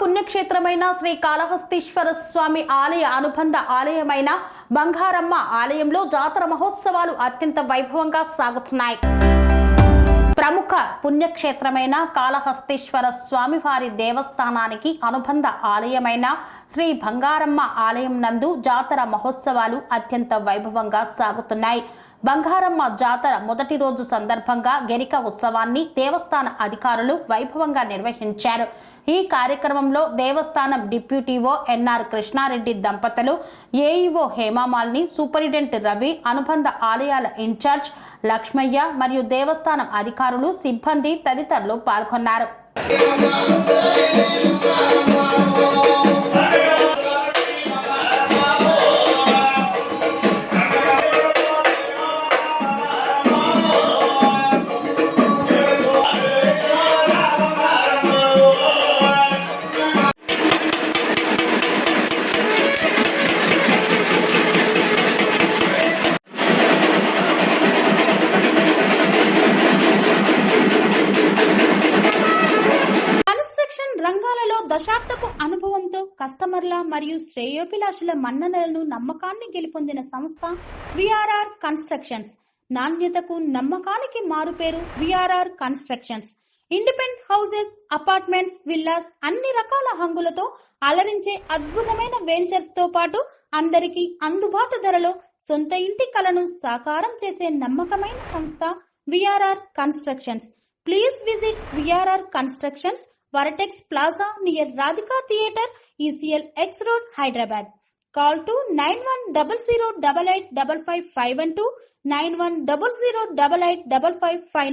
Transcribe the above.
పుణ్యక్షేత్రమైన శ్రీ కాళహస్తీశ్వర స్వామి ఆలయ అనుబంధ ఆలయమైన బంగారమ్మ ఆలయంలో జాతర మహోత్సవాలు అత్యంత వైభవంగా సాగుతున్నాయి. ప్రముఖ పుణ్యక్షేత్రమైన కాళహస్తీశ్వర స్వామివారి దేవస్థానానికి అనుబంధ ఆలయమైన శ్రీ బంగారమ్మ ఆలయం నందు జాతర మహోత్సవాలు అత్యంత వైభవంగా సాగుతున్నాయి. బంగారమ్మ జాతర మొదటి రోజు సందర్భంగా గెరిక ఉత్సవాన్ని దేవస్థాన అధికారులు వైభవంగా నిర్వహించారు. ఈ కార్యక్రమంలో దేవస్థానం డిప్యూటీఓ ఎన్ఆర్ కృష్ణారెడ్డి దంపతులు, ఏఈఓ హేమామాలిని, సూపరింటెండెంట్ రవి, అనుబంధ ఆలయాల ఇన్ఛార్జ్ లక్ష్మయ్య మరియు దేవస్థానం అధికారులు, సిబ్బంది తదితరులు పాల్గొన్నారు. రంగాలలో దశాబ్దపు అనుభవంతో కస్టమర్ల మరియు శ్రేయోభిలాషుల మన్ననలను నమ్మకాన్ని గెలుపొందిన సంస్థ విఆర్ఆర్ కన్స్ట్రక్షన్స్. నాణ్యతకు నమ్మకానికి మారుపేరు VRR constructions. Independent houses, apartments, villas అన్ని రకాల హంగులతో అలరించే అద్భుతమైన వెంచర్స్ తో పాటు అందరికీ అందుబాటు ధరలో సొంత ఇంటి కలను సాకారం చేసే నమ్మకమైన సంస్థ VRR constructions. Please visit VRR constructions, Varatex Plaza near Radhika Theatre, ECL X Road, Hyderabad. Call to 910088555512, 9100885559.